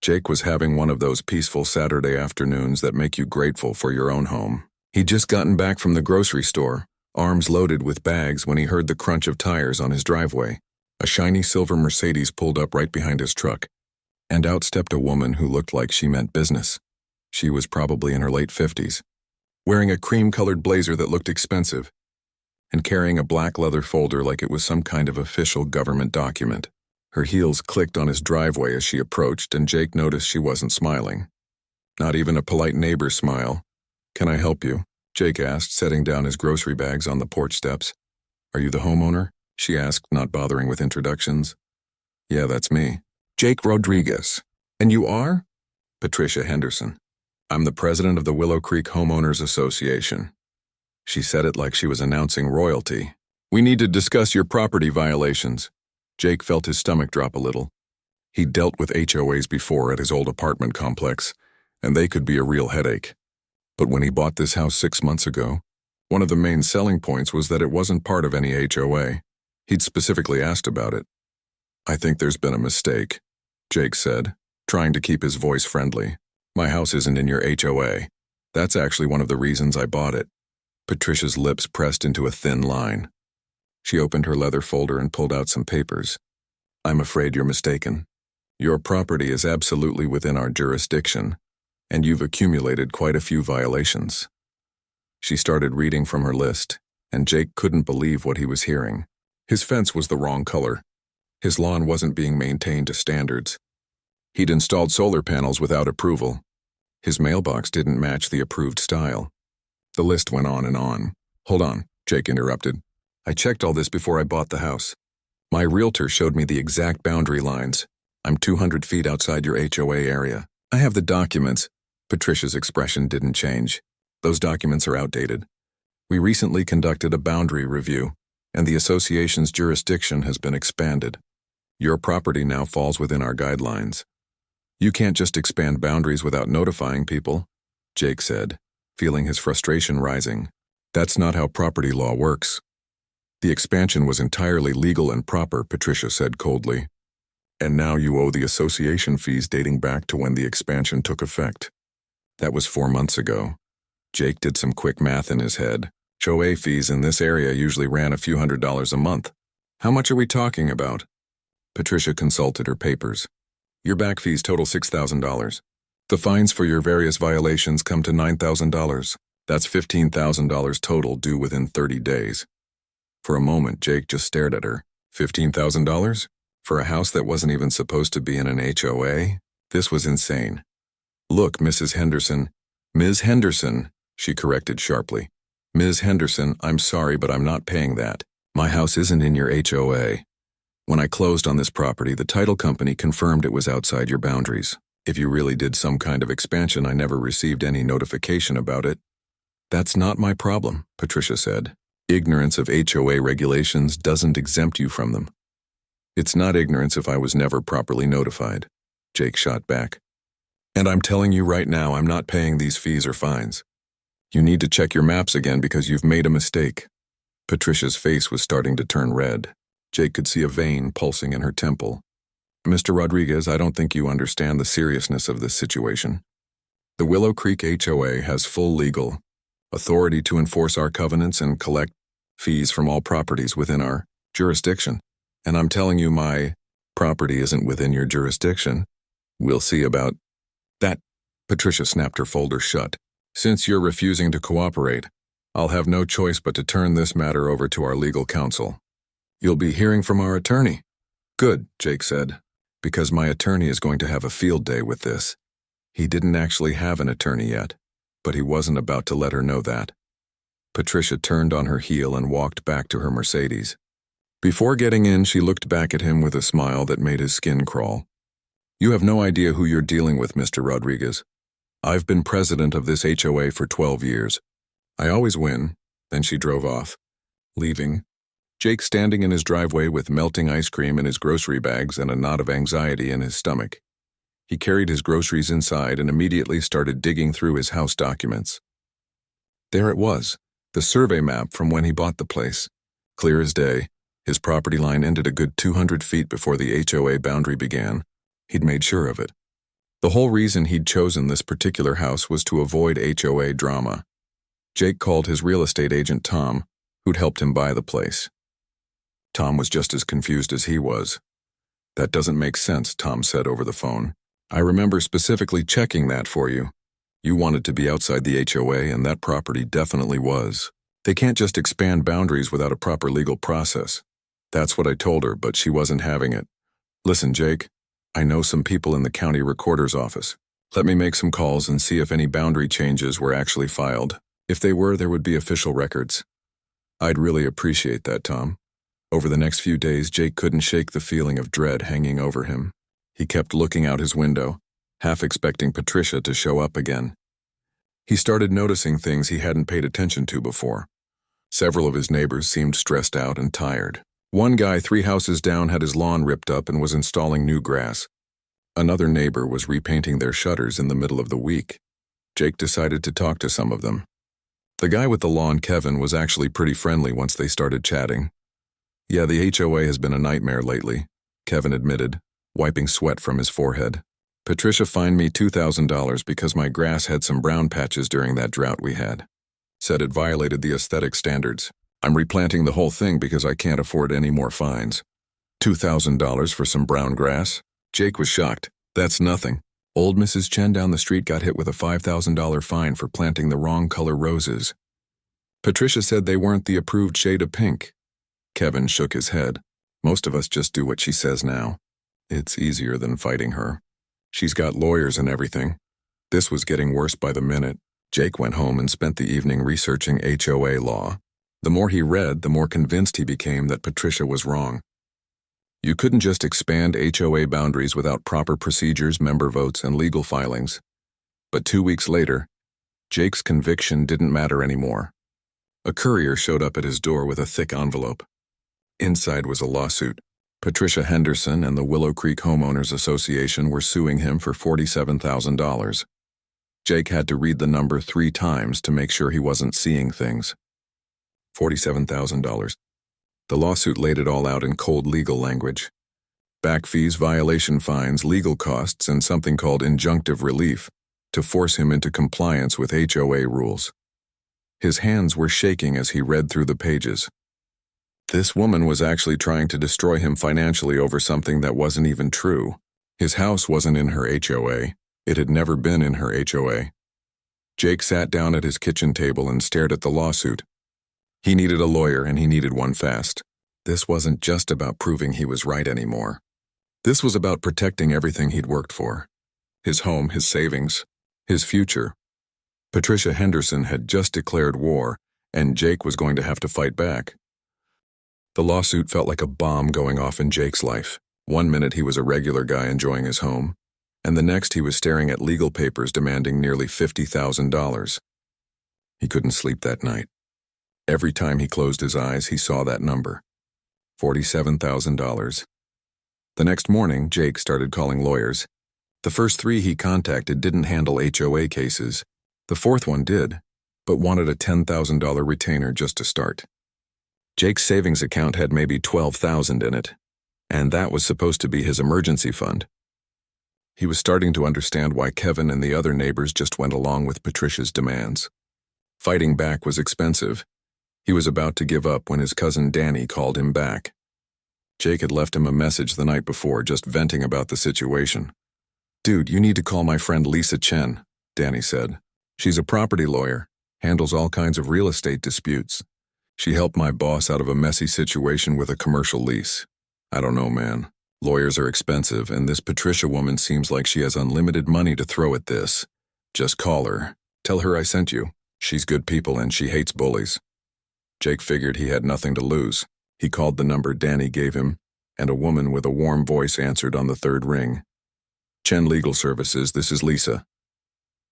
Jake was having one of those peaceful Saturday afternoons that make you grateful for your own home. He'd just gotten back from the grocery store, arms loaded with bags, when he heard the crunch of tires on his driveway. A shiny silver Mercedes pulled up right behind his truck, and out stepped a woman who looked like she meant business. She was probably in her late 50s, wearing a cream-colored blazer that looked expensive, and carrying a black leather folder like it was some kind of official government document. Her heels clicked on his driveway as she approached, and Jake noticed she wasn't smiling. Not even a polite neighbor smile. "Can I help you?" Jake asked, setting down his grocery bags on the porch steps. "Are you the homeowner?" she asked, not bothering with introductions. "Yeah, that's me." "Jake Rodriguez. And you are?" "Patricia Henderson. I'm the president of the Willow Creek Homeowners Association." She said it like she was announcing royalty. "We need to discuss your property violations." Jake felt his stomach drop a little. He'd dealt with HOAs before at his old apartment complex, and they could be a real headache. But when he bought this house 6 months ago, one of the main selling points was that it wasn't part of any HOA. He'd specifically asked about it. "I think there's been a mistake," Jake said, trying to keep his voice friendly. "My house isn't in your HOA. That's actually one of the reasons I bought it." Patricia's lips pressed into a thin line. She opened her leather folder and pulled out some papers. "I'm afraid you're mistaken. Your property is absolutely within our jurisdiction, and you've accumulated quite a few violations." She started reading from her list, and Jake couldn't believe what he was hearing. His fence was the wrong color. His lawn wasn't being maintained to standards. He'd installed solar panels without approval. His mailbox didn't match the approved style. The list went on and on. "Hold on," Jake interrupted. "I checked all this before I bought the house. My realtor showed me the exact boundary lines. I'm 200 feet outside your HOA area. I have the documents." Patricia's expression didn't change. "Those documents are outdated. We recently conducted a boundary review, and the association's jurisdiction has been expanded. Your property now falls within our guidelines. You can't just expand boundaries without notifying people," Jake said, feeling his frustration rising. "That's not how property law works." "The expansion was entirely legal and proper," Patricia said coldly. "And now you owe the association fees dating back to when the expansion took effect." That was 4 months ago. Jake did some quick math in his head. HOA fees in this area usually ran a few $100s a month. "How much are we talking about?" Patricia consulted her papers. "Your back fees total $6,000. The fines for your various violations come to $9,000. That's $15,000 total, due within 30 days. For a moment, Jake just stared at her. $15,000? For a house that wasn't even supposed to be in an HOA? This was insane. "Look, Mrs. Henderson." "Ms. Henderson," she corrected sharply. "Ms. Henderson, I'm sorry, but I'm not paying that. My house isn't in your HOA. When I closed on this property, the title company confirmed it was outside your boundaries. If you really did some kind of expansion, I never received any notification about it." "That's not my problem," Patricia said. "Ignorance of HOA regulations doesn't exempt you from them." "It's not ignorance if I was never properly notified," Jake shot back. "And I'm telling you right now, I'm not paying these fees or fines. You need to check your maps again because you've made a mistake." Patricia's face was starting to turn red. Jake could see a vein pulsing in her temple. "Mr. Rodriguez, I don't think you understand the seriousness of this situation. The Willow Creek HOA has full legal authority to enforce our covenants and collect fees from all properties within our jurisdiction. And I'm telling you, my property isn't within your jurisdiction. We'll see about that." Patricia snapped her folder shut. "Since you're refusing to cooperate, I'll have no choice but to turn this matter over to our legal counsel. You'll be hearing from our attorney." "Good," Jake said, "because my attorney is going to have a field day with this." He didn't actually have an attorney yet, but he wasn't about to let her know that. Patricia turned on her heel and walked back to her Mercedes. Before getting in, she looked back at him with a smile that made his skin crawl. "You have no idea who you're dealing with, Mr. Rodriguez. I've been president of this HOA for 12 years. I always win." Then she drove off, leaving Jake standing in his driveway with melting ice cream in his grocery bags and a knot of anxiety in his stomach. He carried his groceries inside and immediately started digging through his house documents. There it was, the survey map from when he bought the place. Clear as day, his property line ended a good 200 feet before the HOA boundary began. He'd made sure of it. The whole reason he'd chosen this particular house was to avoid HOA drama. Jake called his real estate agent Tom, who'd helped him buy the place. Tom was just as confused as he was. "That doesn't make sense," Tom said over the phone. "I remember specifically checking that for you. You wanted to be outside the HOA, and that property definitely was. They can't just expand boundaries without a proper legal process." That's what I told her, but she wasn't having it. "Listen, Jake, I know some people in the county recorder's office. Let me make some calls and see if any boundary changes were actually filed. If they were, there would be official records." "I'd really appreciate that, Tom." Over the next few days, Jake couldn't shake the feeling of dread hanging over him. He kept looking out his window, half expecting Patricia to show up again. He started noticing things he hadn't paid attention to before. Several of his neighbors seemed stressed out and tired. One guy 3 houses down had his lawn ripped up and was installing new grass. Another neighbor was repainting their shutters in the middle of the week. Jake decided to talk to some of them. The guy with the lawn, Kevin, was actually pretty friendly once they started chatting. "Yeah, the HOA has been a nightmare lately," Kevin admitted, wiping sweat from his forehead. "Patricia fined me $2,000 because my grass had some brown patches during that drought we had. Said it violated the aesthetic standards. I'm replanting the whole thing because I can't afford any more fines." $2,000 for some brown grass? Jake was shocked. "That's nothing. Old Mrs. Chen down the street got hit with a $5,000 fine for planting the wrong color roses. Patricia said they weren't the approved shade of pink." Kevin shook his head. "Most of us just do what she says now. It's easier than fighting her. She's got lawyers and everything." This was getting worse by the minute. Jake went home and spent the evening researching HOA law. The more he read, the more convinced he became that Patricia was wrong. You couldn't just expand HOA boundaries without proper procedures, member votes, and legal filings. But 2 weeks later, Jake's conviction didn't matter anymore. A courier showed up at his door with a thick envelope. Inside was a lawsuit. Patricia Henderson and the Willow Creek Homeowners Association were suing him for $47,000. Jake had to read the number 3 times to make sure he wasn't seeing things. $47,000. The lawsuit laid it all out in cold legal language. Back fees, violation fines, legal costs, and something called injunctive relief to force him into compliance with HOA rules. His hands were shaking as he read through the pages. This woman was actually trying to destroy him financially over something that wasn't even true. His house wasn't in her HOA. It had never been in her HOA. Jake sat down at his kitchen table and stared at the lawsuit. He needed a lawyer, and he needed one fast. This wasn't just about proving he was right anymore. This was about protecting everything he'd worked for. His home, his savings, his future. Patricia Henderson had just declared war, and Jake was going to have to fight back. The lawsuit felt like a bomb going off in Jake's life. One minute he was a regular guy enjoying his home, and the next he was staring at legal papers demanding nearly $50,000. He couldn't sleep that night. Every time he closed his eyes, he saw that number. $47,000. The next morning, Jake started calling lawyers. The first 3 he contacted didn't handle HOA cases. The 4th one did, but wanted a $10,000 retainer just to start. Jake's savings account had maybe $12,000 in it, and that was supposed to be his emergency fund. He was starting to understand why Kevin and the other neighbors just went along with Patricia's demands. Fighting back was expensive. He was about to give up when his cousin Danny called him back. Jake had left him a message the night before, just venting about the situation. "Dude, you need to call my friend Lisa Chen," Danny said. "She's a property lawyer, handles all kinds of real estate disputes. She helped my boss out of a messy situation with a commercial lease. I don't know, man. Lawyers are expensive, and this Patricia woman seems like she has unlimited money to throw at this. Just call her. Tell her I sent you. She's good people and she hates bullies." Jake figured he had nothing to lose. He called the number Danny gave him, and a woman with a warm voice answered on the 3rd ring. "Chen Legal Services, this is Lisa."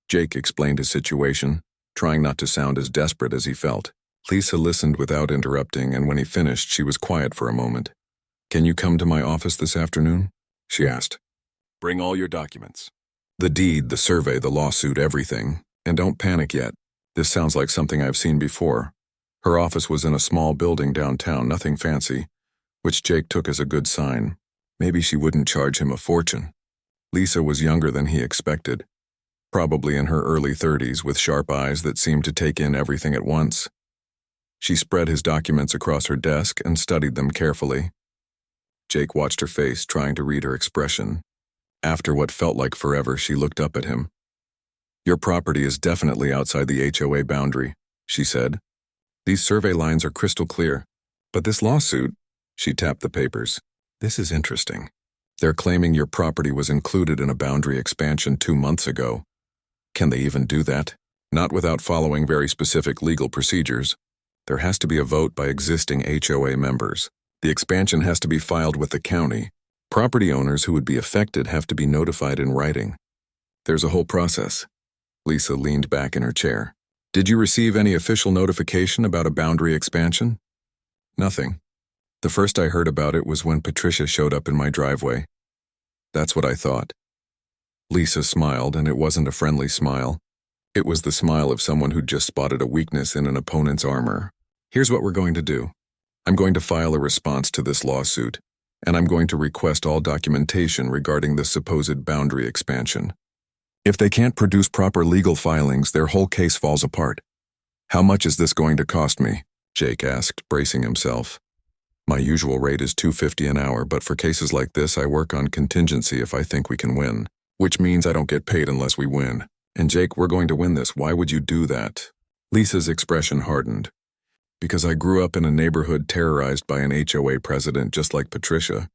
Jake explained his situation, trying not to sound as desperate as he felt. Lisa listened without interrupting, and when he finished, she was quiet for a moment. "Can you come to my office this afternoon?" she asked. "Bring all your documents. The deed, the survey, the lawsuit, everything. And don't panic yet. This sounds like something I've seen before." Her office was in a small building downtown, nothing fancy, which Jake took as a good sign. Maybe she wouldn't charge him a fortune. Lisa was younger than he expected, probably in her early 30s with sharp eyes that seemed to take in everything at once. She spread his documents across her desk and studied them carefully. Jake watched her face, trying to read her expression. After what felt like forever, she looked up at him. "Your property is definitely outside the HOA boundary," she said. "These survey lines are crystal clear. But this lawsuit," she tapped the papers, "this is interesting. They're claiming your property was included in a boundary expansion 2 months ago. Can they even do that? Not without following very specific legal procedures. There has to be a vote by existing HOA members. The expansion has to be filed with the county. Property owners who would be affected have to be notified in writing. There's a whole process." Lisa leaned back in her chair. "Did you receive any official notification about a boundary expansion?" "Nothing. The first I heard about it was when Patricia showed up in my driveway." "That's what I thought." Lisa smiled, and it wasn't a friendly smile. It was the smile of someone who'd just spotted a weakness in an opponent's armor. "Here's what we're going to do. I'm going to file a response to this lawsuit, and I'm going to request all documentation regarding the supposed boundary expansion. If they can't produce proper legal filings, their whole case falls apart." "How much is this going to cost me?" Jake asked, bracing himself. "My usual rate is $250 an hour, but for cases like this I work on contingency if I think we can win, which means I don't get paid unless we win. And Jake, we're going to win this. Why would you do that?" Lisa's expression hardened. "Because I grew up in a neighborhood terrorized by an HOA president just like Patricia.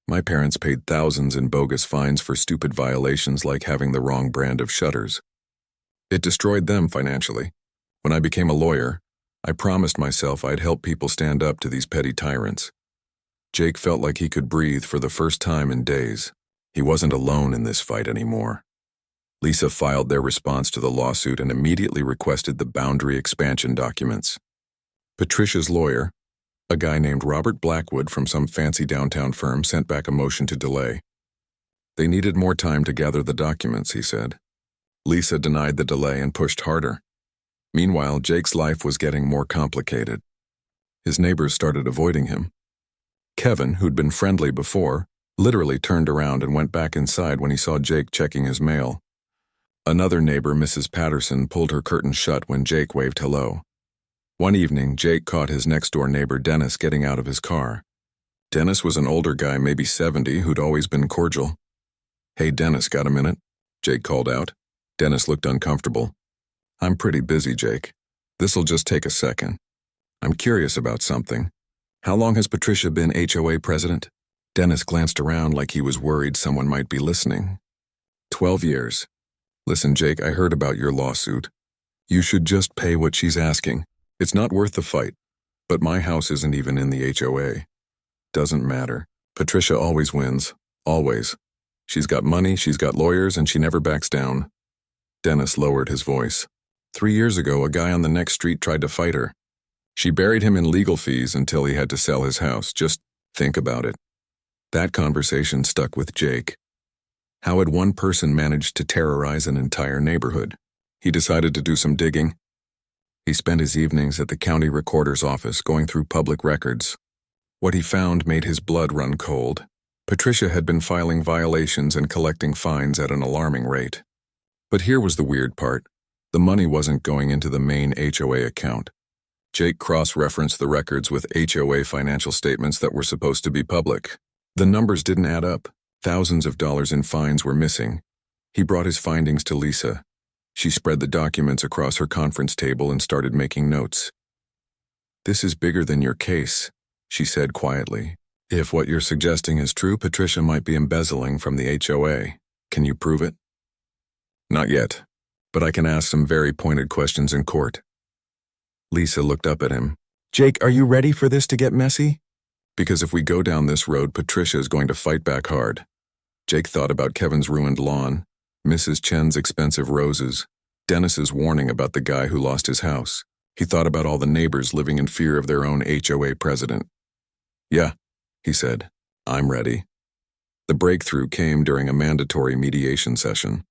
My parents paid thousands in bogus fines for stupid violations like having the wrong brand of shutters. It destroyed them financially. When I became a lawyer, I promised myself I'd help people stand up to these petty tyrants." Jake felt like he could breathe for the first time in days. He wasn't alone in this fight anymore. Lisa filed their response to the lawsuit and immediately requested the boundary expansion documents. Patricia's lawyer, a guy named Robert Blackwood from some fancy downtown firm, sent back a motion to delay. They needed more time to gather the documents, he said. Lisa denied the delay and pushed harder. Meanwhile, Jake's life was getting more complicated. His neighbors started avoiding him. Kevin, who'd been friendly before, literally turned around and went back inside when he saw Jake checking his mail. Another neighbor, Mrs. Patterson, pulled her curtain shut when Jake waved hello. One evening, Jake caught his next-door neighbor Dennis getting out of his car. Dennis was an older guy, maybe 70, who'd always been cordial. "Hey, Dennis, got a minute?" Jake called out. Dennis looked uncomfortable. "I'm pretty busy, Jake. This'll just take a second. I'm curious about something. How long has Patricia been HOA president?" Dennis glanced around like he was worried someone might be listening. 12 years. "Listen, Jake, I heard about your lawsuit. You should just pay what she's asking. It's not worth the fight. But my house isn't even in the HOA. Doesn't matter. Patricia always wins. Always. She's got money, she's got lawyers, and she never backs down." Dennis lowered his voice. 3 years ago, a guy on the next street tried to fight her. She buried him in legal fees until he had to sell his house. Just think about it. That conversation stuck with Jake. How had one person managed to terrorize an entire neighborhood? He decided to do some digging. He spent his evenings at the county recorder's office going through public records. What he found made his blood run cold. Patricia had been filing violations and collecting fines at an alarming rate. But here was the weird part. The money wasn't going into the main HOA account. Jake cross-referenced the records with HOA financial statements that were supposed to be public. The numbers didn't add up. Thousands of dollars in fines were missing. He brought his findings to Lisa. She spread the documents across her conference table and started making notes. "This is bigger than your case," she said quietly. "If what you're suggesting is true, Patricia might be embezzling from the HOA. Can you prove it?" "Not yet, but I can ask some very pointed questions in court." Lisa looked up at him. "Jake, are you ready for this to get messy?" "Because if we go down this road, Patricia is going to fight back hard." Jake thought about Kevin's ruined lawn, Mrs. Chen's expensive roses, Dennis's warning about the guy who lost his house. He thought about all the neighbors living in fear of their own HOA president. "Yeah," he said, "I'm ready." The breakthrough came during a mandatory mediation session.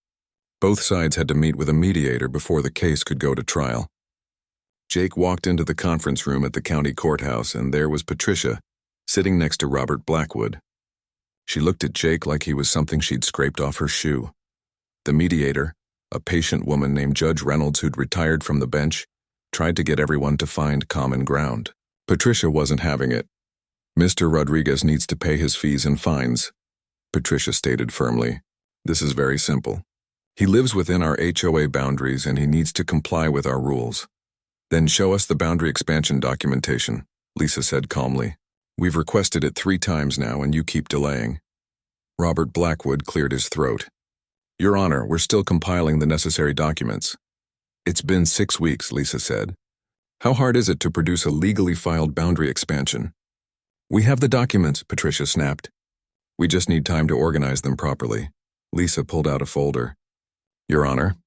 Both sides had to meet with a mediator before the case could go to trial. Jake walked into the conference room at the county courthouse, and there was Patricia, sitting next to Robert Blackwood. She looked at Jake like he was something she'd scraped off her shoe. The mediator, a patient woman named Judge Reynolds who'd retired from the bench, tried to get everyone to find common ground. Patricia wasn't having it. Mr. Rodriguez needs to pay his fees and fines, Patricia stated firmly. This is very simple. He lives within our HOA boundaries and he needs to comply with our rules. Then show us the boundary expansion documentation, Lisa said calmly. We've requested it 3 times now and you keep delaying. Robert Blackwood cleared his throat. Your Honor, we're still compiling the necessary documents. It's been 6 weeks, Lisa said. How hard is it to produce a legally filed boundary expansion? We have the documents, Patricia snapped. We just need time to organize them properly. Lisa pulled out a folder. Your Honor,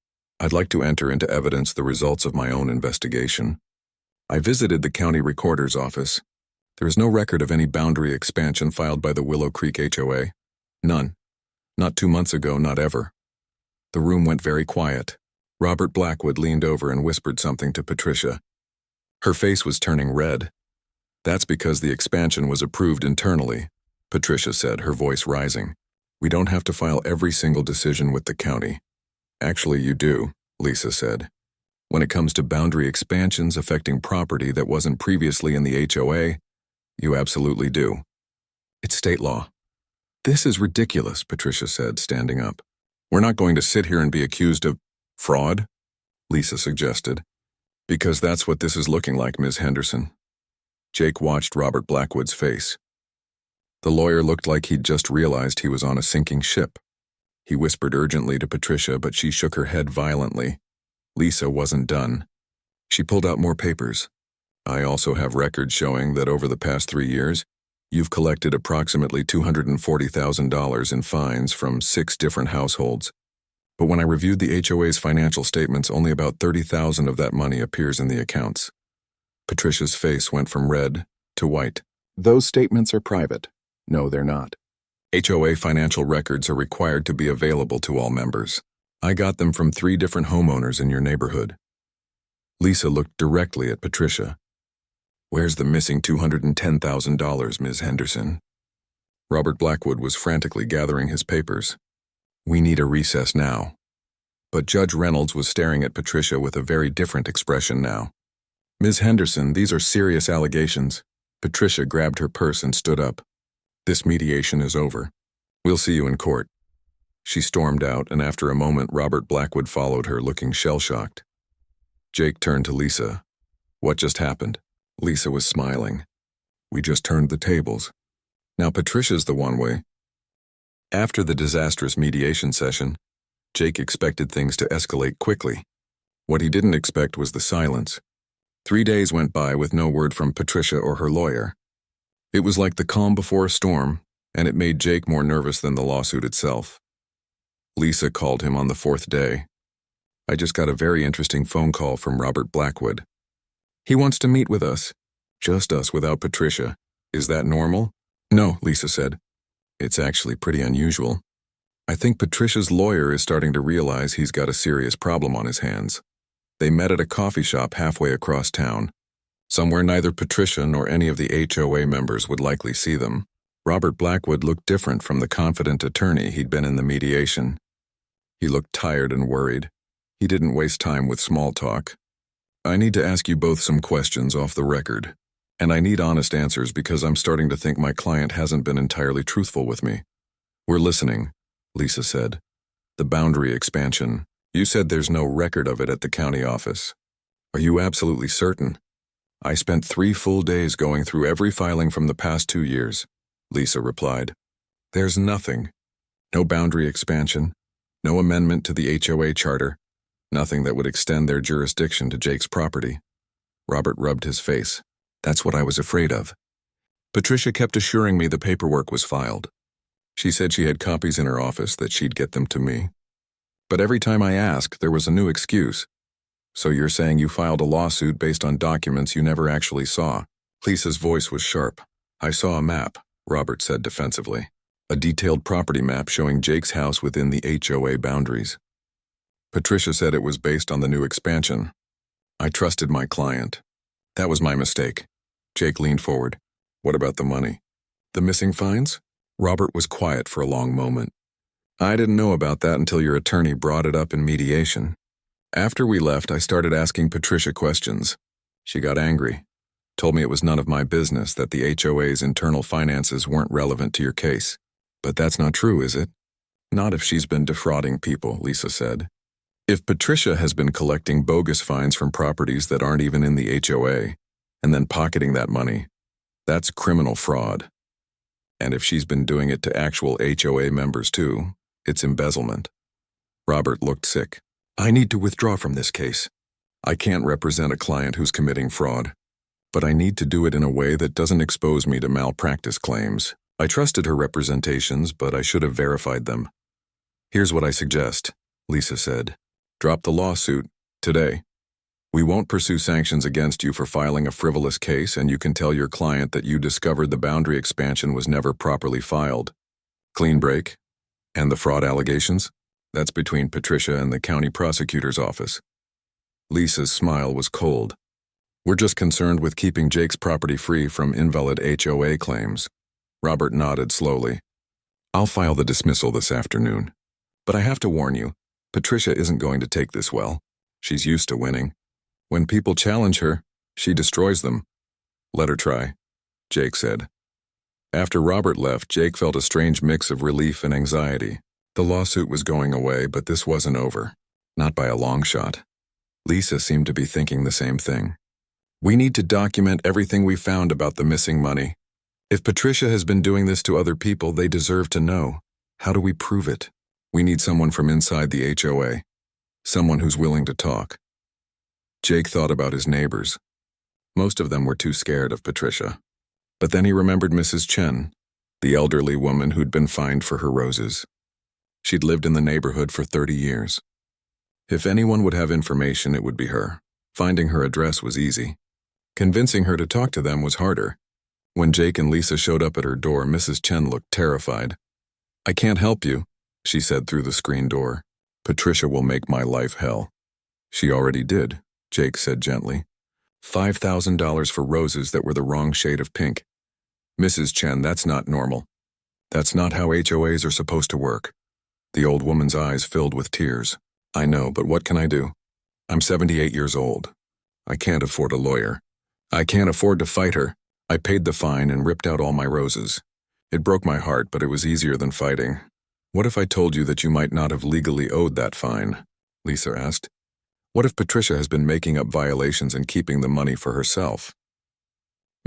I'd like to enter into evidence the results of my own investigation. I visited the county recorder's office. There is no record of any boundary expansion filed by the Willow Creek HOA. None. Not 2 months ago, not ever. The room went very quiet. Robert Blackwood leaned over and whispered something to Patricia. Her face was turning red. That's because the expansion was approved internally, Patricia said, her voice rising. We don't have to file every single decision with the county. Actually, you do, Lisa said. When it comes to boundary expansions affecting property that wasn't previously in the HOA, you absolutely do. It's state law. This is ridiculous, Patricia said, standing up. We're not going to sit here and be accused of fraud, Lisa suggested. Because that's what this is looking like, Ms. Henderson. Jake watched Robert Blackwood's face. The lawyer looked like he'd just realized he was on a sinking ship. He whispered urgently to Patricia, but she shook her head violently. Lisa wasn't done. She pulled out more papers. I also have records showing that over the past 3 years, you've collected approximately $240,000 in fines from 6 different households. But when I reviewed the HOA's financial statements, only about $30,000 of that money appears in the accounts. Patricia's face went from red to white. Those statements are private. No, they're not. HOA financial records are required to be available to all members. I got them from 3 different homeowners in your neighborhood. Lisa looked directly at Patricia. Where's the missing $210,000, Ms. Henderson? Robert Blackwood was frantically gathering his papers. We need a recess now. But Judge Reynolds was staring at Patricia with a very different expression now. Ms. Henderson, these are serious allegations. Patricia grabbed her purse and stood up. This mediation is over. We'll see you in court. She stormed out, and after a moment, Robert Blackwood followed her, looking shell-shocked. Jake turned to Lisa. What just happened? Lisa was smiling. We just turned the tables. Now Patricia's the one way. After the disastrous mediation session, Jake expected things to escalate quickly. What he didn't expect was the silence. 3 days went by with no word from Patricia or her lawyer. It was like the calm before a storm, and it made Jake more nervous than the lawsuit itself. Lisa called him on the 4th day. I just got a very interesting phone call from Robert Blackwood. He wants to meet with us. Just us without Patricia. Is that normal? No, Lisa said. It's actually pretty unusual. I think Patricia's lawyer is starting to realize he's got a serious problem on his hands. They met at a coffee shop halfway across town, somewhere neither Patricia nor any of the HOA members would likely see them. Robert Blackwood looked different from the confident attorney he'd been in the mediation. He looked tired and worried. He didn't waste time with small talk. I need to ask you both some questions off the record, and I need honest answers because I'm starting to think my client hasn't been entirely truthful with me. We're listening, Lisa said. The boundary expansion. You said there's no record of it at the county office. Are you absolutely certain? I spent 3 full days going through every filing from the past 2 years, Lisa replied. There's nothing. No boundary expansion, no amendment to the HOA charter, nothing that would extend their jurisdiction to Jake's property. Robert rubbed his face. That's what I was afraid of. Patricia kept assuring me the paperwork was filed. She said she had copies in her office that she'd get them to me. But every time I asked, there was a new excuse. So you're saying you filed a lawsuit based on documents you never actually saw? Lisa's voice was sharp. I saw a map, Robert said defensively. A detailed property map showing Jake's house within the HOA boundaries. Patricia said it was based on the new expansion. I trusted my client. That was my mistake. Jake leaned forward. What about the money? The missing fines? Robert was quiet for a long moment. I didn't know about that until your attorney brought it up in mediation. After we left, I started asking Patricia questions. She got angry, told me it was none of my business, that the HOA's internal finances weren't relevant to your case. But that's not true, is it? Not if she's been defrauding people, Lisa said. If Patricia has been collecting bogus fines from properties that aren't even in the HOA, and then pocketing that money, that's criminal fraud. And if she's been doing it to actual HOA members too, it's embezzlement. Robert looked sick. I need to withdraw from this case. I can't represent a client who's committing fraud, but I need to do it in a way that doesn't expose me to malpractice claims. I trusted her representations, but I should have verified them. Here's what I suggest, Lisa said. Drop the lawsuit today. We won't pursue sanctions against you for filing a frivolous case, and you can tell your client that you discovered the boundary expansion was never properly filed. Clean break. And the fraud allegations? That's between Patricia and the county prosecutor's office. Lisa's smile was cold. We're just concerned with keeping Jake's property free from invalid HOA claims. Robert nodded slowly. I'll file the dismissal this afternoon. But I have to warn you, Patricia isn't going to take this well. She's used to winning. When people challenge her, she destroys them. Let her try, Jake said. After Robert left, Jake felt a strange mix of relief and anxiety. The lawsuit was going away, but this wasn't over. Not by a long shot. Lisa seemed to be thinking the same thing. We need to document everything we found about the missing money. If Patricia has been doing this to other people, they deserve to know. How do we prove it? We need someone from inside the HOA. Someone who's willing to talk. Jake thought about his neighbors. Most of them were too scared of Patricia. But then he remembered Mrs. Chen, the elderly woman who'd been fined for her roses. She'd lived in the neighborhood for 30 years. If anyone would have information, it would be her. Finding her address was easy. Convincing her to talk to them was harder. When Jake and Lisa showed up at her door, Mrs. Chen looked terrified. I can't help you, she said through the screen door. Patricia will make my life hell. She already did, Jake said gently. $5,000 for roses that were the wrong shade of pink. Mrs. Chen, that's not normal. That's not how HOAs are supposed to work. The old woman's eyes filled with tears. I know, but what can I do? I'm 78 years old. I can't afford a lawyer. I can't afford to fight her. I paid the fine and ripped out all my roses. It broke my heart, but it was easier than fighting. What if I told you that you might not have legally owed that fine? Lisa asked. What if Patricia has been making up violations and keeping the money for herself?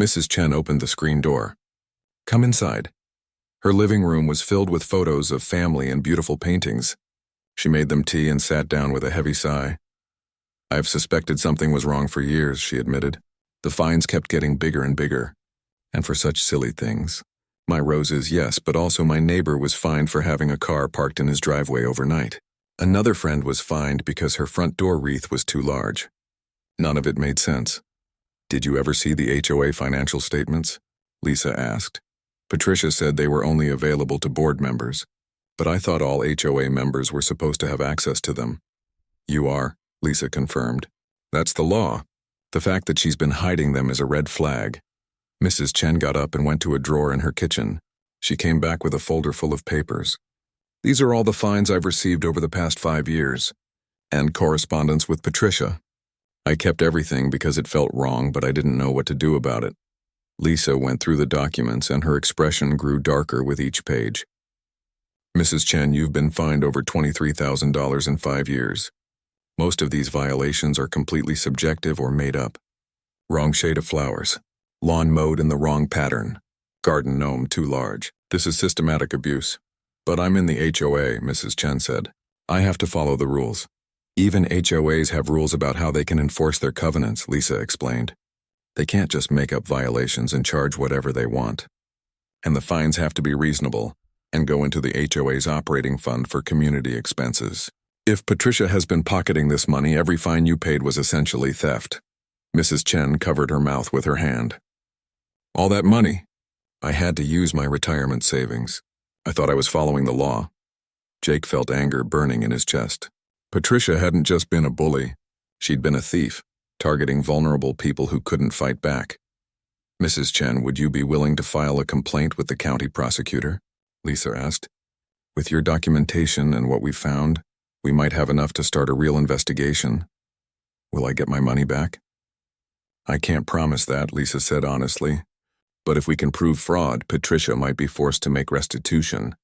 Mrs. Chen opened the screen door. Come inside. Her living room was filled with photos of family and beautiful paintings. She made them tea and sat down with a heavy sigh. I've suspected something was wrong for years, she admitted. The fines kept getting bigger and bigger. And for such silly things. My roses, yes, but also my neighbor was fined for having a car parked in his driveway overnight. Another friend was fined because her front door wreath was too large. None of it made sense. Did you ever see the HOA financial statements? Lisa asked. Patricia said they were only available to board members, but I thought all HOA members were supposed to have access to them. You are, Lisa confirmed. That's the law. The fact that she's been hiding them is a red flag. Mrs. Chen got up and went to a drawer in her kitchen. She came back with a folder full of papers. These are all the fines I've received over the past 5 years, and correspondence with Patricia. I kept everything because it felt wrong, but I didn't know what to do about it. Lisa went through the documents, and her expression grew darker with each page. Mrs. Chen, you've been fined over $23,000 in 5 years. Most of these violations are completely subjective or made up. Wrong shade of flowers. Lawn mowed in the wrong pattern. Garden gnome too large. This is systematic abuse. But I'm in the HOA, Mrs. Chen said. I have to follow the rules. Even HOAs have rules about how they can enforce their covenants, Lisa explained. They can't just make up violations and charge whatever they want. And the fines have to be reasonable and go into the HOA's operating fund for community expenses. If Patricia has been pocketing this money, every fine you paid was essentially theft. Mrs. Chen covered her mouth with her hand. All that money? I had to use my retirement savings. I thought I was following the law. Jake felt anger burning in his chest. Patricia hadn't just been a bully. She'd been a thief, targeting vulnerable people who couldn't fight back. Mrs. Chen, would you be willing to file a complaint with the county prosecutor? Lisa asked. With your documentation and what we found, we might have enough to start a real investigation. Will I get my money back? I can't promise that, Lisa said honestly. But if we can prove fraud, Patricia might be forced to make restitution.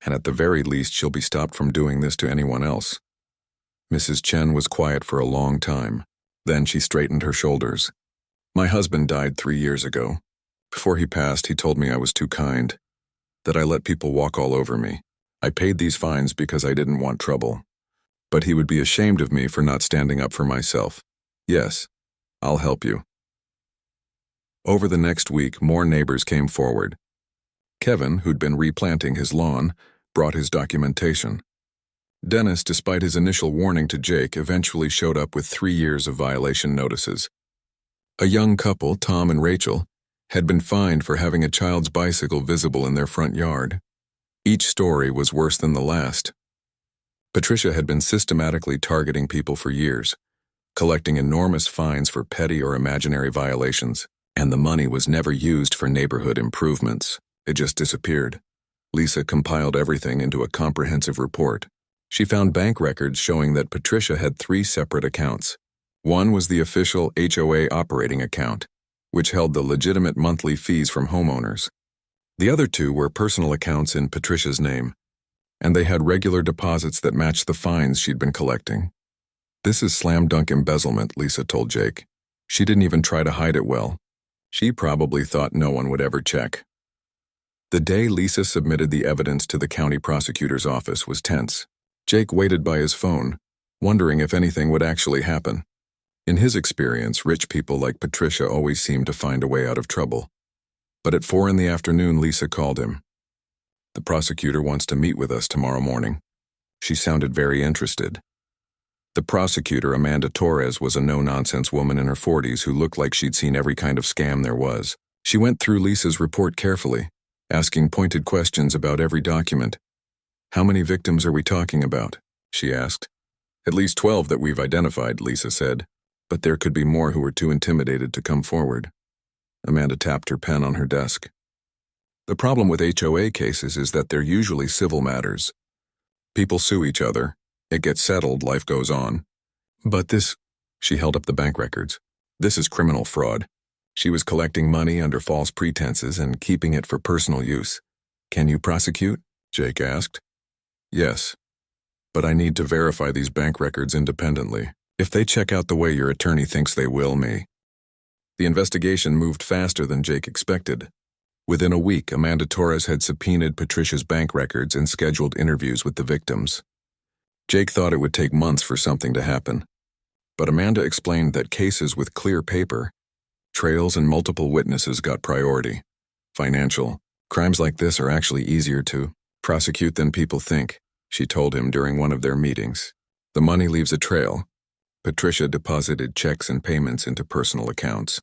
And at the very least, she'll be stopped from doing this to anyone else. Mrs. Chen was quiet for a long time. Then she straightened her shoulders. My husband died 3 years ago. Before he passed, he told me I was too kind, that I let people walk all over me. I paid these fines because I didn't want trouble. But he would be ashamed of me for not standing up for myself. Yes, I'll help you. Over the next week, more neighbors came forward. Kevin, who'd been replanting his lawn, brought his documentation. Dennis, despite his initial warning to Jake, eventually showed up with 3 years of violation notices. A young couple, Tom and Rachel, had been fined for having a child's bicycle visible in their front yard. Each story was worse than the last. Patricia had been systematically targeting people for years, collecting enormous fines for petty or imaginary violations, and the money was never used for neighborhood improvements. It just disappeared. Lisa compiled everything into a comprehensive report. She found bank records showing that Patricia had 3 separate accounts. One was the official HOA operating account, which held the legitimate monthly fees from homeowners. The other 2 were personal accounts in Patricia's name, and they had regular deposits that matched the fines she'd been collecting. This is slam-dunk embezzlement, Lisa told Jake. She didn't even try to hide it well. She probably thought no one would ever check. The day Lisa submitted the evidence to the county prosecutor's office was tense. Jake waited by his phone, wondering if anything would actually happen. In his experience, rich people like Patricia always seemed to find a way out of trouble. But at 4 in the afternoon, Lisa called him. The prosecutor wants to meet with us tomorrow morning. She sounded very interested. The prosecutor, Amanda Torres, was a no-nonsense woman in her 40s who looked like she'd seen every kind of scam there was. She went through Lisa's report carefully, asking pointed questions about every document. How many victims are we talking about? She asked. At least 12 that we've identified, Lisa said, but there could be more who were too intimidated to come forward. Amanda tapped her pen on her desk. The problem with HOA cases is that they're usually civil matters. People sue each other. It gets settled, life goes on. But this, she held up the bank records. This is criminal fraud. She was collecting money under false pretenses and keeping it for personal use. Can you prosecute? Jake asked. Yes, but I need to verify these bank records independently. If they check out the way your attorney thinks they will me. The investigation moved faster than Jake expected. Within a week, Amanda Torres had subpoenaed Patricia's bank records and scheduled interviews with the victims. Jake thought it would take months for something to happen. But Amanda explained that cases with clear paper, trails and multiple witnesses got priority. Financial crimes like this are actually easier to prosecute than people think, she told him during one of their meetings. The money leaves a trail. Patricia deposited checks and payments into personal accounts.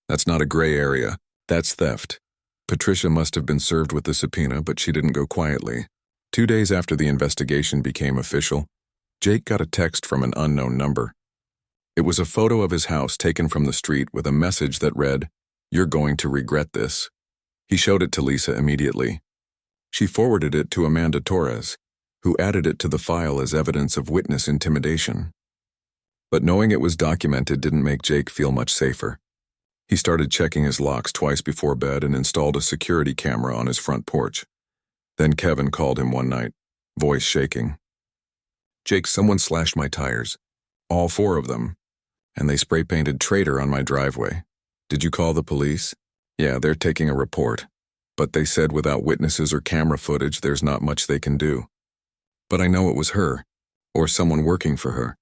That's not a gray area. That's theft. Patricia must have been served with the subpoena, but she didn't go quietly. 2 days after the investigation became official, Jake got a text from an unknown number. It was a photo of his house taken from the street with a message that read, "You're going to regret this." He showed it to Lisa immediately. She forwarded it to Amanda Torres, who added it to the file as evidence of witness intimidation. But knowing it was documented didn't make Jake feel much safer. He started checking his locks twice before bed and installed a security camera on his front porch. Then Kevin called him one night, voice shaking. "Jake, someone slashed my tires. All 4 of them. And they spray-painted traitor on my driveway. Did you call the police?" "Yeah, they're taking a report. But they said without witnesses or camera footage, there's not much they can do. But I know it was her, or someone working for her.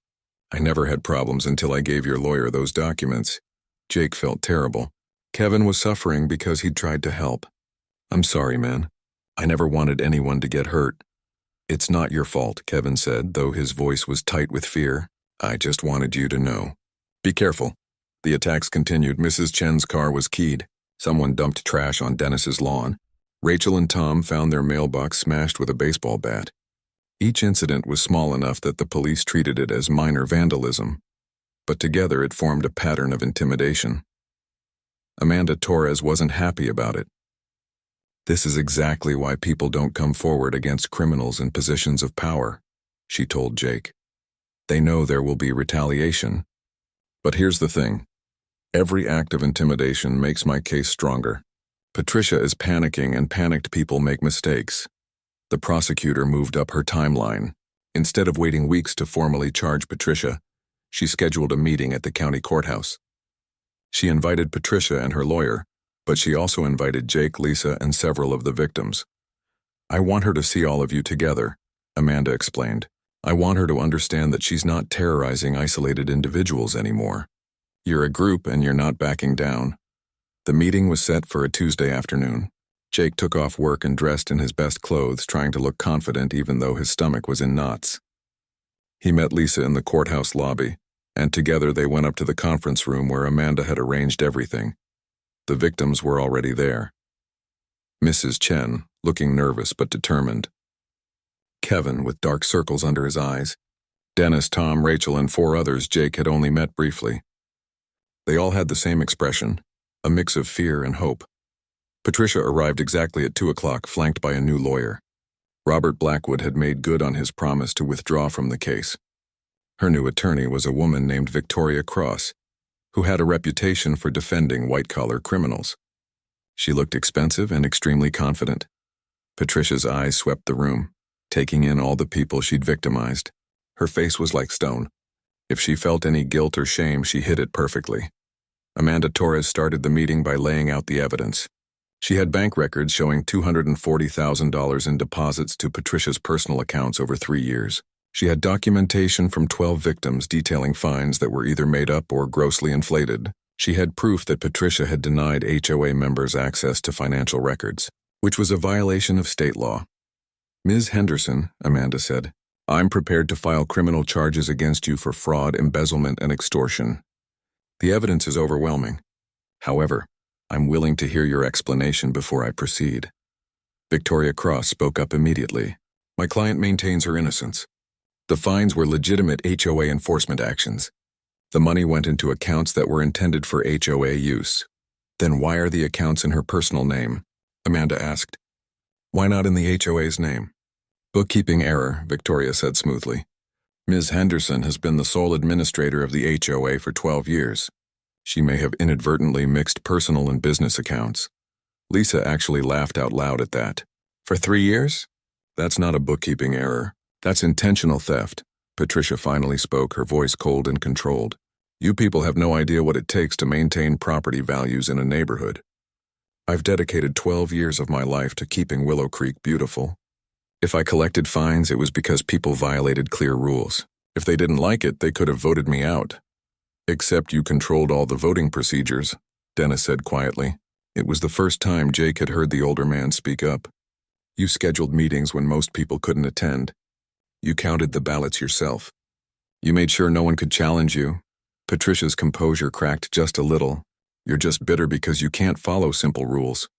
I never had problems until I gave your lawyer those documents." Jake felt terrible. Kevin was suffering because he'd tried to help. "I'm sorry, man. I never wanted anyone to get hurt." "It's not your fault," Kevin said, though his voice was tight with fear. "I just wanted you to know. Be careful." The attacks continued. Mrs. Chen's car was keyed. Someone dumped trash on Dennis's lawn. Rachel and Tom found their mailbox smashed with a baseball bat. Each incident was small enough that the police treated it as minor vandalism, but together it formed a pattern of intimidation. Amanda Torres wasn't happy about it. This is exactly why people don't come forward against criminals in positions of power, she told Jake. They know there will be retaliation. But here's the thing. Every act of intimidation makes my case stronger. Patricia is panicking, and panicked people make mistakes. The prosecutor moved up her timeline. Instead of waiting weeks to formally charge Patricia, she scheduled a meeting at the county courthouse. She invited Patricia and her lawyer, but she also invited Jake, Lisa, and several of the victims. I want her to see all of you together, Amanda explained. I want her to understand that she's not terrorizing isolated individuals anymore. You're a group and you're not backing down. The meeting was set for a Tuesday afternoon. Jake took off work and dressed in his best clothes, trying to look confident even though his stomach was in knots. He met Lisa in the courthouse lobby, and together they went up to the conference room where Amanda had arranged everything. The victims were already there. Mrs. Chen, looking nervous but determined. Kevin, with dark circles under his eyes. Dennis, Tom, Rachel, and 4 others Jake had only met briefly. They all had the same expression, a mix of fear and hope. Patricia arrived exactly at 2 o'clock, flanked by a new lawyer. Robert Blackwood had made good on his promise to withdraw from the case. Her new attorney was a woman named Victoria Cross, who had a reputation for defending white-collar criminals. She looked expensive and extremely confident. Patricia's eyes swept the room, taking in all the people she'd victimized. Her face was like stone. If she felt any guilt or shame, she hid it perfectly. Amanda Torres started the meeting by laying out the evidence. She had bank records showing $240,000 in deposits to Patricia's personal accounts over 3 years. She had documentation from 12 victims detailing fines that were either made up or grossly inflated. She had proof that Patricia had denied HOA members access to financial records, which was a violation of state law. Ms. Henderson, Amanda said, I'm prepared to file criminal charges against you for fraud, embezzlement, and extortion. The evidence is overwhelming. However, I'm willing to hear your explanation before I proceed. Victoria Cross spoke up immediately. My client maintains her innocence. The fines were legitimate HOA enforcement actions. The money went into accounts that were intended for HOA use. Then why are the accounts in her personal name? Amanda asked. Why not in the HOA's name? Bookkeeping error, Victoria said smoothly. Ms. Henderson has been the sole administrator of the HOA for 12 years. She may have inadvertently mixed personal and business accounts. Lisa actually laughed out loud at that. For 3 years? That's not a bookkeeping error. That's intentional theft. Patricia finally spoke, her voice cold and controlled. You people have no idea what it takes to maintain property values in a neighborhood. I've dedicated 12 years of my life to keeping Willow Creek beautiful. If I collected fines, it was because people violated clear rules. If they didn't like it, they could have voted me out. Except you controlled all the voting procedures, Dennis said quietly. It was the first time Jake had heard the older man speak up. You scheduled meetings when most people couldn't attend. You counted the ballots yourself. You made sure no one could challenge you. Patricia's composure cracked just a little. You're just bitter because you can't follow simple rules.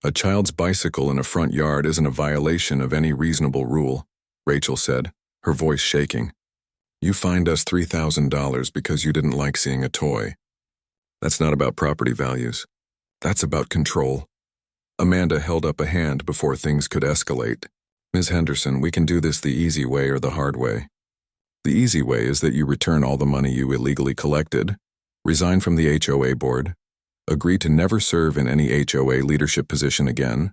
A child's bicycle in a front yard isn't a violation of any reasonable rule, Rachel said, her voice shaking. You fined us $3,000 because you didn't like seeing a toy. That's not about property values. That's about control. Amanda held up a hand before things could escalate. Ms. Henderson, we can do this the easy way or the hard way. The easy way is that you return all the money you illegally collected, resign from the HOA board, agree to never serve in any HOA leadership position again,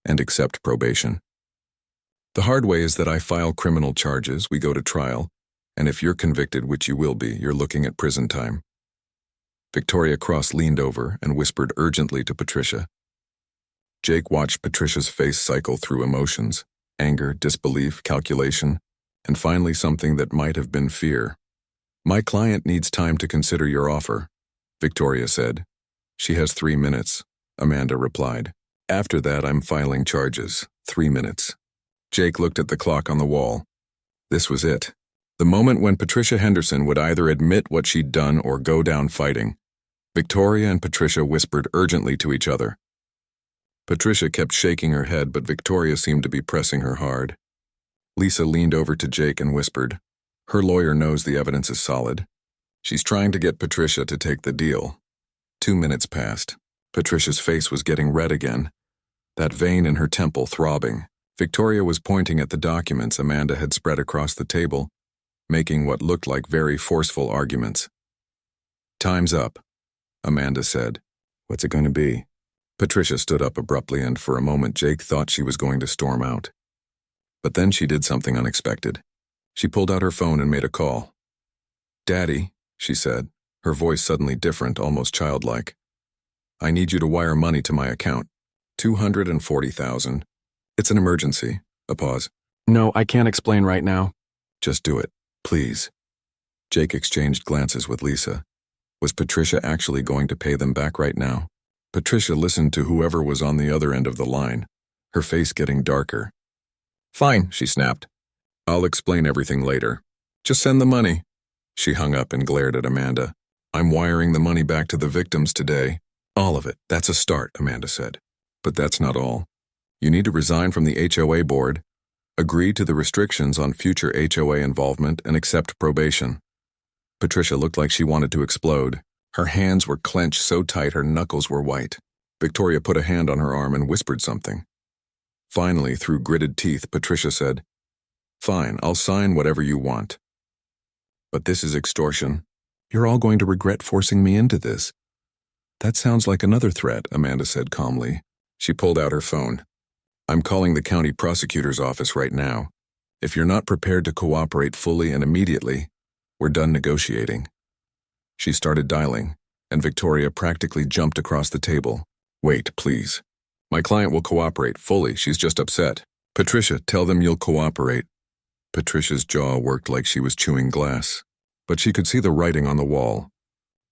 and accept probation. The hard way is that I file criminal charges, we go to trial, and if you're convicted, which you will be, you're looking at prison time. Victoria Cross leaned over and whispered urgently to Patricia. Jake watched Patricia's face cycle through emotions, anger, disbelief, calculation, and finally something that might have been fear. My client needs time to consider your offer, Victoria said. She has 3 minutes, Amanda replied. After that, I'm filing charges. 3 minutes. Jake looked at the clock on the wall. This was it. The moment when Patricia Henderson would either admit what she'd done or go down fighting. Victoria and Patricia whispered urgently to each other. Patricia kept shaking her head, but Victoria seemed to be pressing her hard. Lisa leaned over to Jake and whispered, her lawyer knows the evidence is solid. She's trying to get Patricia to take the deal. 2 minutes passed. Patricia's face was getting red again. that vein in her temple throbbing. Victoria was pointing at the documents Amanda had spread across the table, making what looked like very forceful arguments. "Time's up," Amanda said. "What's it going to be?" Patricia stood up abruptly, and for a moment Jake thought she was going to storm out. But then she did something unexpected. She pulled out her phone and made a call. "Daddy," she said, her voice suddenly different, almost childlike. "I need you to wire money to my account. 240,000. It's an emergency." A pause. "No, I can't explain right now." "Just do it, please." Jake exchanged glances with Lisa. Was Patricia actually going to pay them back right now? Patricia listened to whoever was on the other end of the line, her face getting darker. "Fine," she snapped. "I'll explain everything later. Just send the money." She hung up and glared at Amanda. "I'm wiring the money back to the victims today." "All of it. That's a start," Amanda said. "But that's not all. You need to resign from the HOA board, agree to the restrictions on future HOA involvement, and accept probation." Patricia looked like she wanted to explode. Her hands were clenched so tight her knuckles were white. Victoria put a hand on her arm and whispered something. Finally, through gritted teeth, Patricia said, "Fine, I'll sign whatever you want. But this is extortion. You're all going to regret forcing me into this." "That sounds like another threat," Amanda said calmly. She pulled out her phone. "I'm calling the county prosecutor's office right now. If you're not prepared to cooperate fully and immediately, we're done negotiating." She started dialing, and Victoria practically jumped across the table. "Wait, please. My client will cooperate fully. She's just upset." "Patricia, tell them you'll cooperate." Patricia's jaw worked like she was chewing glass, but she could see the writing on the wall.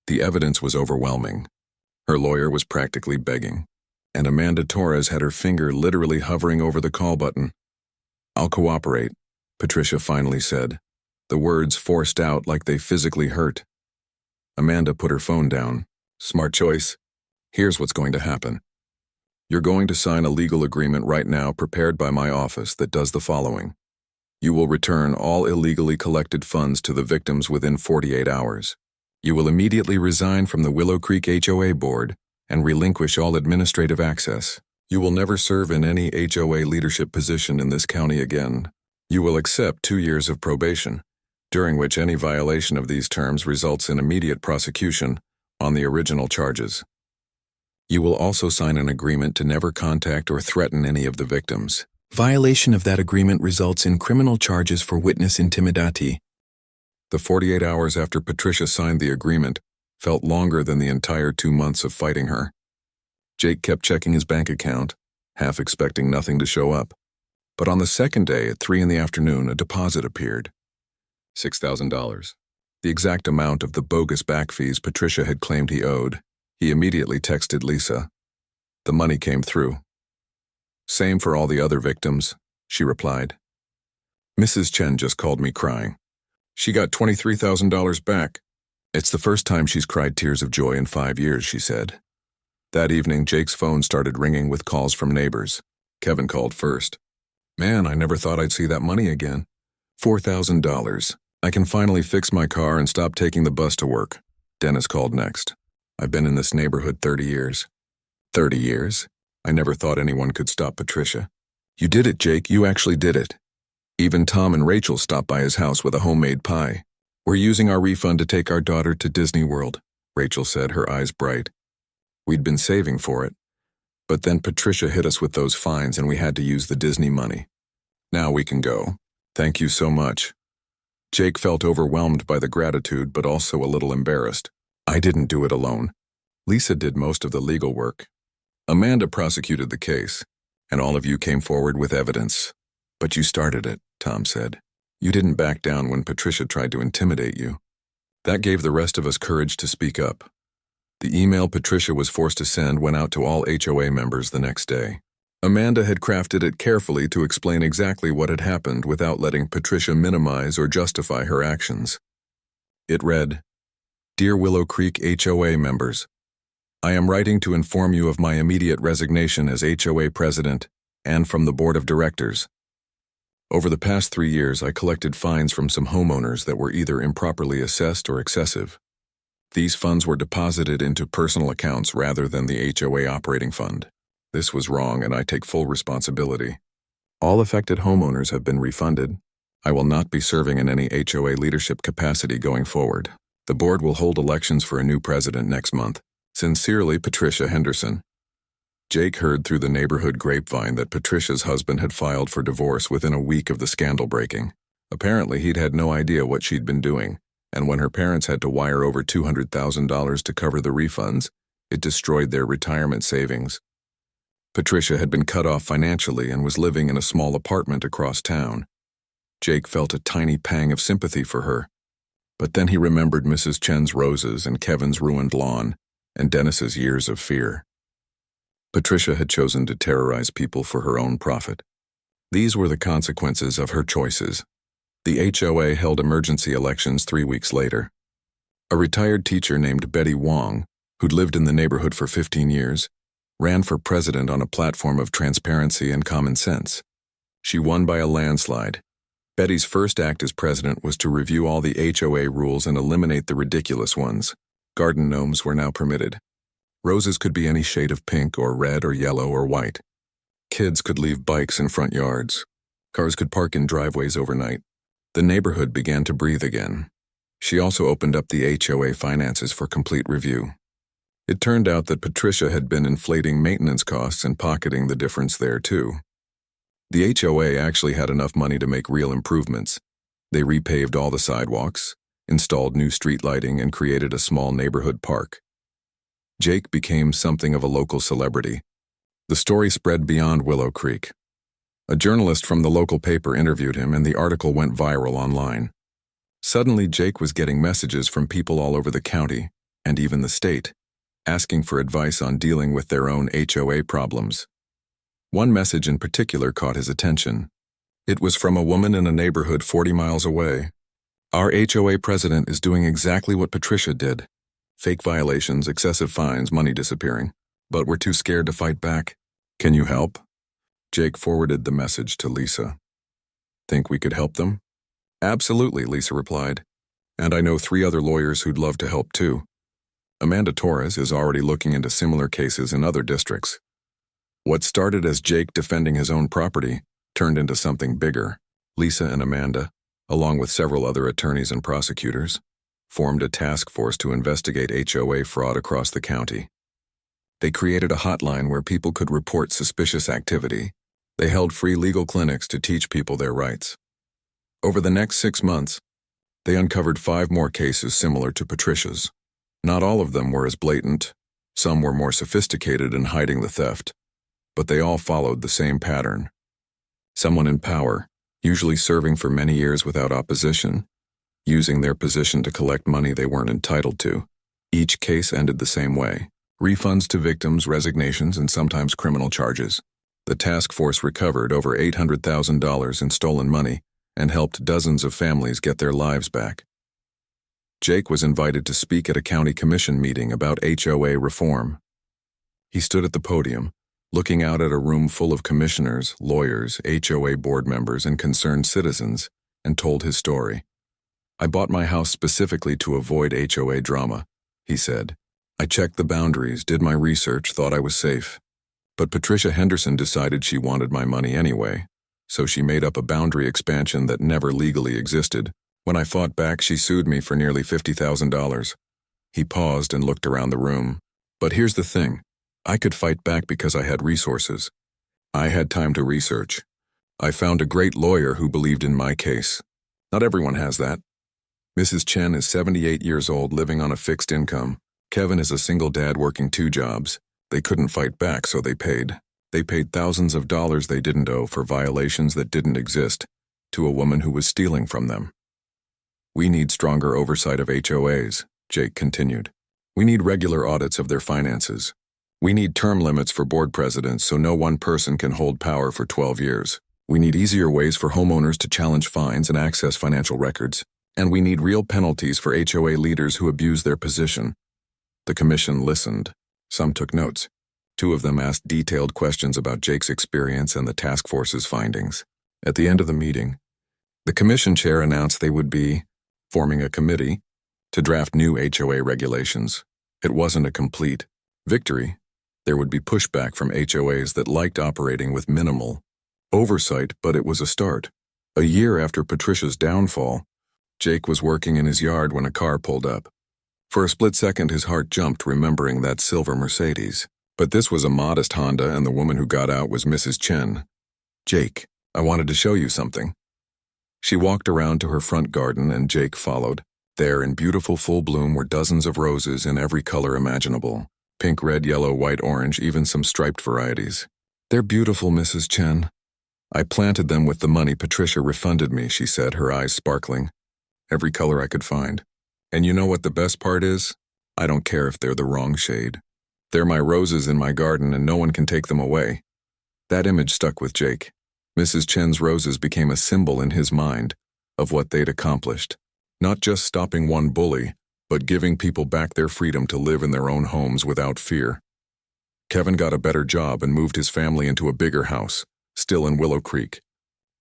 The evidence was overwhelming. Her lawyer was practically begging, and Amanda Torres had her finger literally hovering over the call button. "I'll cooperate," Patricia finally said, the words forced out like they physically hurt. Amanda put her phone down. "Smart choice. Here's what's going to happen. You're going to sign a legal agreement right now prepared by my office that does the following. You will return all illegally collected funds to the victims within 48 hours. You will immediately resign from the Willow Creek HOA board and relinquish all administrative access. You will never serve in any HOA leadership position in this county again. You will accept 2 years of probation, during which any violation of these terms results in immediate prosecution on the original charges. You will also sign an agreement to never contact or threaten any of the victims. Violation of that agreement results in criminal charges for witness intimidati." The 48 hours after Patricia signed the agreement felt longer than the entire 2 months of fighting her. Jake kept checking his bank account, half expecting nothing to show up. But on the second day at 3 p.m, a deposit appeared. $6,000. The exact amount of the bogus back fees Patricia had claimed he owed. He immediately texted Lisa. The money came through. "Same for all the other victims," she replied. "Mrs. Chen just called me crying. She got $23,000 back. It's the first time she's cried tears of joy in 5 years," she said. That evening, Jake's phone started ringing with calls from neighbors. Kevin called first. "Man, I never thought I'd see that money again. $4,000. I can finally fix my car and stop taking the bus to work." Dennis called next. "I've been in this neighborhood 30 years. 30 years? I never thought anyone could stop Patricia." "You did it, Jake. You actually did it. Even Tom and Rachel stopped by his house with a homemade pie. We're using our refund to take our daughter to Disney World," Rachel said, her eyes bright. "We'd been saving for it. But then Patricia hit us with those fines and we had to use the Disney money. Now we can go. Thank you so much." Jake felt overwhelmed by the gratitude, but also a little embarrassed. "I didn't do it alone. Lisa did most of the legal work. Amanda prosecuted the case, and all of you came forward with evidence. But you started it," Tom said. "You didn't back down when Patricia tried to intimidate you. That gave the rest of us courage to speak up." The email Patricia was forced to send went out to all HOA members the next day. Amanda had crafted it carefully to explain exactly what had happened without letting Patricia minimize or justify her actions. It read, "Dear Willow Creek HOA members, I am writing to inform you of my immediate resignation as HOA president and from the board of directors. Over the past 3 years, I collected fines from some homeowners that were either improperly assessed or excessive. These funds were deposited into personal accounts rather than the HOA operating fund. This was wrong and I take full responsibility. All affected homeowners have been refunded. I will not be serving in any HOA leadership capacity going forward. The board will hold elections for a new president next month. Sincerely, Patricia Henderson. Jake heard through the neighborhood grapevine that Patricia's husband had filed for divorce within a week of the scandal breaking. Apparently, he'd had no idea what she'd been doing, and when her parents had to wire over $200,000 to cover the refunds, it destroyed their retirement savings. Patricia had been cut off financially and was living in a small apartment across town. Jake felt a tiny pang of sympathy for her. But then he remembered Mrs. Chen's roses and Kevin's ruined lawn, and Dennis's years of fear. Patricia had chosen to terrorize people for her own profit. These were the consequences of her choices. The HOA held emergency elections 3 weeks later. A retired teacher named Betty Wong, who'd lived in the neighborhood for 15 years, ran for president on a platform of transparency and common sense. She won by a landslide. Betty's first act as president was to review all the HOA rules and eliminate the ridiculous ones. Garden gnomes were now permitted. Roses could be any shade of pink or red or yellow or white. Kids could leave bikes in front yards. Cars could park in driveways overnight. The neighborhood began to breathe again. She also opened up the HOA finances for complete review. It turned out that Patricia had been inflating maintenance costs and pocketing the difference there too. The HOA actually had enough money to make real improvements. They repaved all the sidewalks, installed new street lighting, and created a small neighborhood park. Jake became something of a local celebrity. The story spread beyond Willow Creek. A journalist from the local paper interviewed him, and the article went viral online. Suddenly, Jake was getting messages from people all over the county, and even the state, asking for advice on dealing with their own HOA problems. One message in particular caught his attention. It was from a woman in a neighborhood 40 miles away. Our HOA president is doing exactly what Patricia did. Fake violations, excessive fines, money disappearing. But we're too scared to fight back. Can you help? Jake forwarded the message to Lisa. Think we could help them? Absolutely, Lisa replied. And I know 3 other lawyers who'd love to help too. Amanda Torres is already looking into similar cases in other districts. What started as Jake defending his own property turned into something bigger. Lisa and Amanda, along with several other attorneys and prosecutors, formed a task force to investigate HOA fraud across the county. They created a hotline where people could report suspicious activity. They held free legal clinics to teach people their rights. Over the next 6 months, they uncovered 5 more cases similar to Patricia's. Not all of them were as blatant. Some were more sophisticated in hiding the theft. But they all followed the same pattern. Someone in power, usually serving for many years without opposition, using their position to collect money they weren't entitled to. Each case ended the same way. Refunds to victims, resignations, and sometimes criminal charges. The task force recovered over $800,000 in stolen money and helped dozens of families get their lives back. Jake was invited to speak at a county commission meeting about HOA reform. He stood at the podium, looking out at a room full of commissioners, lawyers, HOA board members, and concerned citizens, and told his story. I bought my house specifically to avoid HOA drama, he said. I checked the boundaries, did my research, thought I was safe. But Patricia Henderson decided she wanted my money anyway, so she made up a boundary expansion that never legally existed. When I fought back, she sued me for nearly $50,000. He paused and looked around the room. But here's the thing. I could fight back because I had resources. I had time to research. I found a great lawyer who believed in my case. Not everyone has that. Mrs. Chen is 78 years old, living on a fixed income. Kevin is a single dad working 2 jobs. They couldn't fight back, so they paid. They paid thousands of dollars they didn't owe for violations that didn't exist, to a woman who was stealing from them. We need stronger oversight of HOAs, Jake continued. We need regular audits of their finances. We need term limits for board presidents so no one person can hold power for 12 years. We need easier ways for homeowners to challenge fines and access financial records. And we need real penalties for HOA leaders who abuse their position. The commission listened. Some took notes. 2 of them asked detailed questions about Jake's experience and the task force's findings. At the end of the meeting, the commission chair announced they would be forming a committee to draft new HOA regulations. It wasn't a complete victory, There would be pushback from HOAs that liked operating with minimal oversight, but it was a start. A year after Patricia's downfall, Jake was working in his yard when a car pulled up. For a split second, his heart jumped, remembering that silver Mercedes. But this was a modest Honda, and the woman who got out was Mrs. Chen. "Jake, I wanted to show you something." She walked around to her front garden, and Jake followed. There, in beautiful full bloom, were dozens of roses in every color imaginable. Pink, red, yellow, white, orange, even some striped varieties. "They're beautiful, Mrs. Chen. I planted them with the money Patricia refunded me," she said, her eyes sparkling. "Every color I could find. And you know what the best part is? I don't care if they're the wrong shade. They're my roses in my garden, and no one can take them away." That image stuck with Jake. Mrs. Chen's roses became a symbol in his mind of what they'd accomplished. Not just stopping one bully, but giving people back their freedom to live in their own homes without fear. Kevin got a better job and moved his family into a bigger house, still in Willow Creek.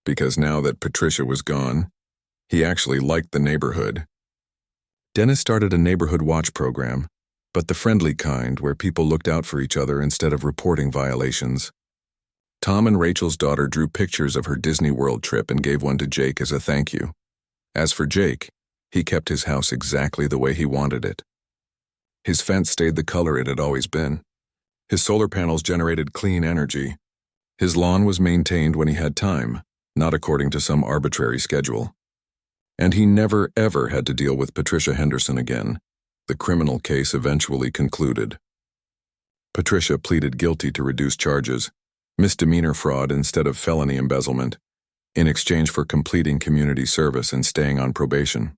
Because now that Patricia was gone, he actually liked the neighborhood. Dennis started a neighborhood watch program, but the friendly kind where people looked out for each other instead of reporting violations. Tom and Rachel's daughter drew pictures of her Disney World trip and gave one to Jake as a thank you. As for Jake, he kept his house exactly the way he wanted it. His fence stayed the color it had always been. His solar panels generated clean energy. His lawn was maintained when he had time, not according to some arbitrary schedule. And he never, ever had to deal with Patricia Henderson again. The criminal case eventually concluded. Patricia pleaded guilty to reduced charges, misdemeanor fraud instead of felony embezzlement, in exchange for completing community service and staying on probation.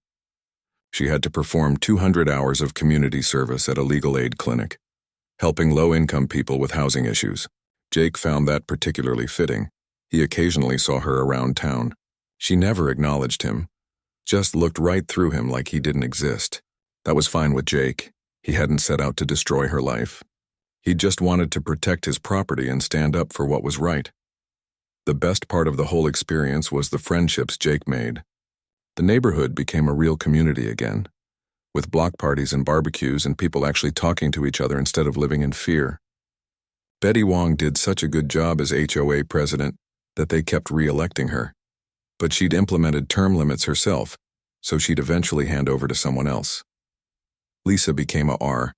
She had to perform 200 hours of community service at a legal aid clinic, helping low-income people with housing issues. Jake found that particularly fitting. He occasionally saw her around town. She never acknowledged him, just looked right through him like he didn't exist. That was fine with Jake. He hadn't set out to destroy her life. He just wanted to protect his property and stand up for what was right. The best part of the whole experience was the friendships Jake made. The neighborhood became a real community again, with block parties and barbecues and people actually talking to each other instead of living in fear. Betty Wong did such a good job as HOA president that they kept re-electing her. But she'd implemented term limits herself, so she'd eventually hand over to someone else. Lisa became a R,